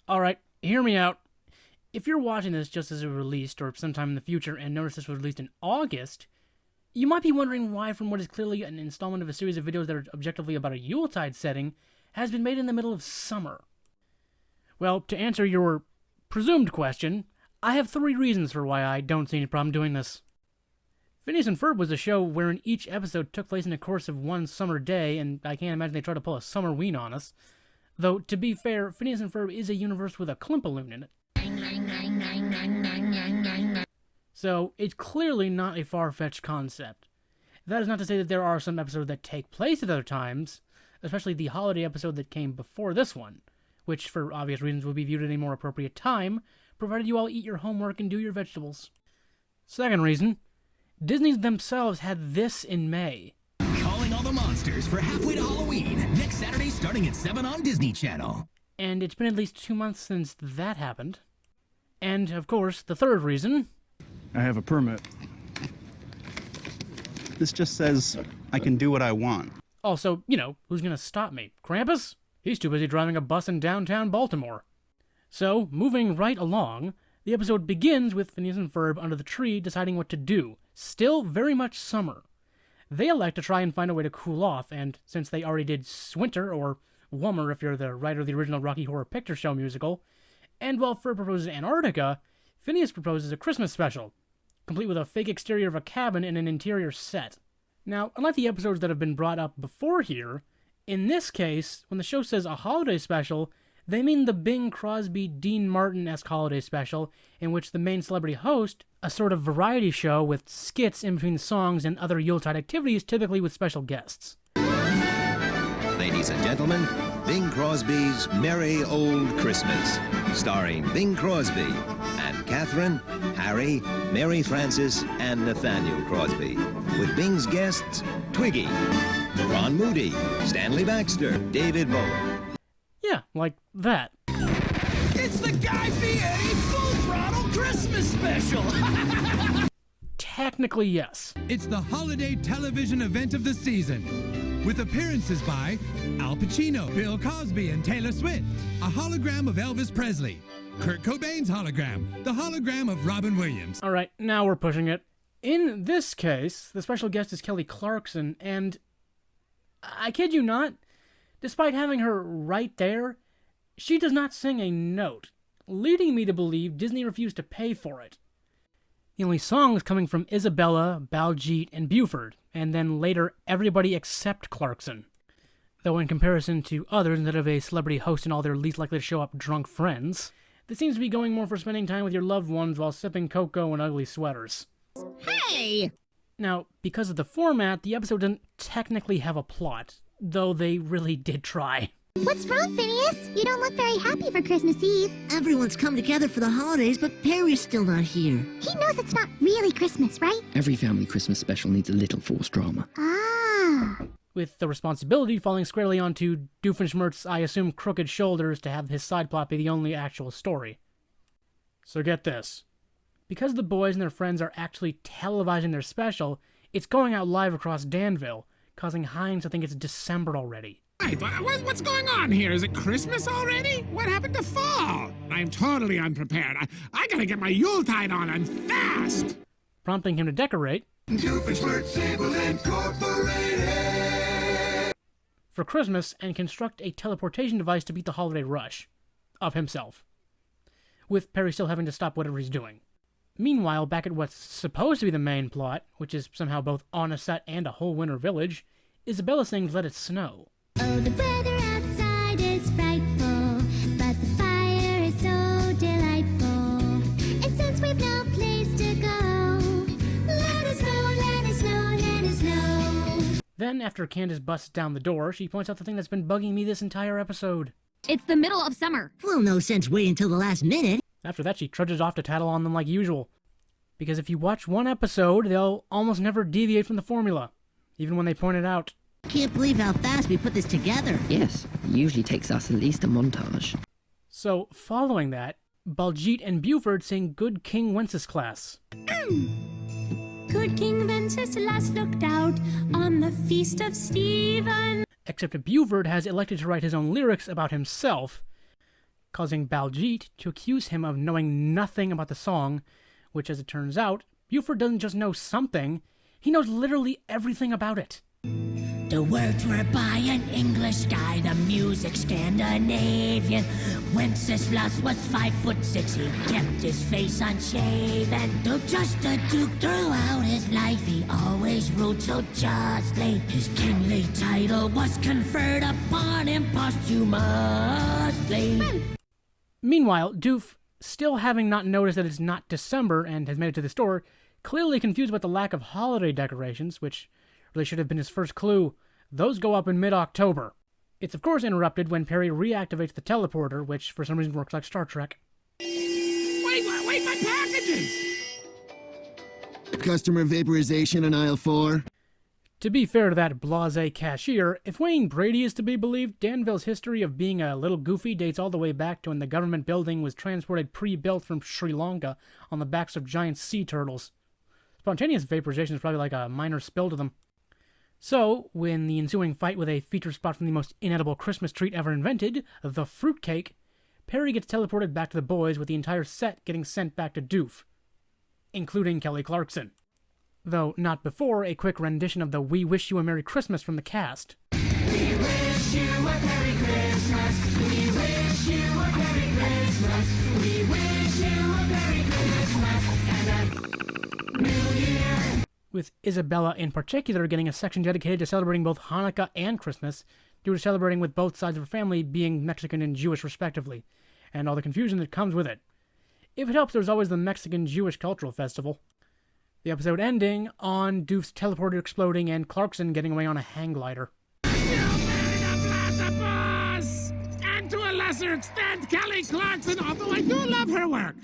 Alright, hear me out. If you're watching this just as it was released or sometime in the future and notice this was released in August, you might be wondering why from what is clearly an installment of a series of videos that are objectively about a Yuletide setting has been made in the middle of summer. Well, to answer your presumed question, I have 3 reasons for why I don't see any problem doing this. Phineas and Ferb was a show wherein each episode took place in the course of one summer day, and I can't imagine they tried to pull a summer ween on us. Though, to be fair, Phineas and Ferb is a universe with a Klimpaloon in it. So, it's clearly not a far-fetched concept. That is not to say that there are some episodes that take place at other times, especially the holiday episode that came before this one, which, for obvious reasons, would be viewed at a more appropriate time, provided you all eat your homework and do your vegetables. Second reason, Disney themselves had this in May. Calling all the monsters for Halfway to Halloween, next Saturday starting at 7 on Disney Channel. And it's been at least 2 months since that happened. And, of course, the third reason... I have a permit. This just says I can do what I want. Also, who's gonna stop me? Krampus? He's too busy driving a bus in downtown Baltimore. So, moving right along, the episode begins with Phineas and Ferb under the tree deciding what to do. Still very much summer. They elect to try and find a way to cool off, and since they already did Swinter, or Wummer if you're the writer of the original Rocky Horror Picture Show musical, and while Ferb proposes Antarctica, Phineas proposes a Christmas special, complete with a fake exterior of a cabin and an interior set. Now, unlike the episodes that have been brought up before here, in this case, when the show says a holiday special, they mean the Bing Crosby, Dean Martin-esque holiday special, in which the main celebrity host, a sort of variety show with skits in between songs and other Yuletide activities, typically with special guests. Ladies and gentlemen, Bing Crosby's Merry Old Christmas, starring Bing Crosby and Catherine, Harry, Mary Frances, and Nathaniel Crosby, with Bing's guests Twiggy, Ron Moody, Stanley Baxter, David Bowie. Yeah, like that. It's the Guy Fieri Full Throttle Christmas Special! Technically, yes. It's the holiday television event of the season, with appearances by Al Pacino, Bill Cosby, and Taylor Swift, a hologram of Elvis Presley, Kurt Cobain's hologram, the hologram of Robin Williams. Alright, now we're pushing it. In this case, the special guest is Kelly Clarkson, and I kid you not, despite having her right there, she does not sing a note, leading me to believe Disney refused to pay for it. The only songs coming from Isabella, Baljeet, and Buford, and then later everybody except Clarkson. Though in comparison to others, instead of a celebrity host and all their least likely to show up drunk friends, this seems to be going more for spending time with your loved ones while sipping cocoa and ugly sweaters. Hey! Now, because of the format, the episode doesn't technically have a plot, though they really did try. What's wrong, Phineas? You don't look very happy for Christmas Eve. Everyone's come together for the holidays, but Perry's still not here. He knows it's not really Christmas, right? Every family Christmas special needs a little forced drama. Ah. With the responsibility falling squarely onto Doofenshmirtz's, I assume, crooked shoulders to have his side plot be the only actual story. So get this. Because the boys and their friends are actually televising their special, it's going out live across Danville, causing Hines to think it's December already. Hey, what's going on here? Is it Christmas already? What happened to fall? I'm totally unprepared. I gotta get my Yuletide on and fast! Prompting him to decorate for Christmas and construct a teleportation device to beat the holiday rush of himself, with Perry still having to stop whatever he's doing. Meanwhile, back at what's supposed to be the main plot, which is somehow both on a set and a whole winter village, Isabella sings Let It Snow. Oh, the weather outside is frightful, but the fire is so delightful. And since we've no place to go, let it snow, let it snow, let it snow. Then, after Candace busts down the door, she points out the thing that's been bugging me this entire episode. It's the middle of summer. Well, no sense waiting until the last minute. After that, she trudges off to tattle on them like usual. Because if you watch one episode, they'll almost never deviate from the formula, even when they point it out. Can't believe how fast we put this together. Yes, it usually takes us at least a montage. So, following that, Baljeet and Buford sing Good King Wenceslas. Good King Wenceslas looked out on the feast of Stephen. Except Buford has elected to write his own lyrics about himself, causing Baljeet to accuse him of knowing nothing about the song, which, as it turns out, Buford doesn't just know something, he knows literally everything about it. The words were by an English guy, the music Scandinavian. Wenceslas was 5'6", he kept his face unshaven. Though just a duke throughout his life, he always ruled so justly. His kingly title was conferred upon him posthumously. Meanwhile, Doof, still having not noticed that it's not December and has made it to the store, clearly confused about the lack of holiday decorations, which really should have been his first clue. Those go up in mid-October. It's of course interrupted when Perry reactivates the teleporter, which for some reason works like Star Trek. Wait, my packages! Customer vaporization in aisle 4. To be fair to that blasé cashier, if Wayne Brady is to be believed, Danville's history of being a little goofy dates all the way back to when the government building was transported pre-built from Sri Lanka on the backs of giant sea turtles. Spontaneous vaporization is probably like a minor spill to them. So, when the ensuing fight with a feature spot from the most inedible Christmas treat ever invented, the fruitcake, Perry gets teleported back to the boys with the entire set getting sent back to Doof, including Kelly Clarkson. Though not before a quick rendition of the We Wish You a Merry Christmas from the cast. We wish you a Merry Christmas. We wish you a Merry Christmas. We wish you a Merry Christmas and a New Year. With Isabella in particular getting a section dedicated to celebrating both Hanukkah and Christmas, due to celebrating with both sides of her family being Mexican and Jewish respectively, and all the confusion that comes with it. If it helps, there's always the Mexican-Jewish Cultural Festival. The episode ending on Doof's teleporter exploding and Clarkson getting away on a hang glider. And to a lesser extent, Kelly Clarkson, although I do love her work.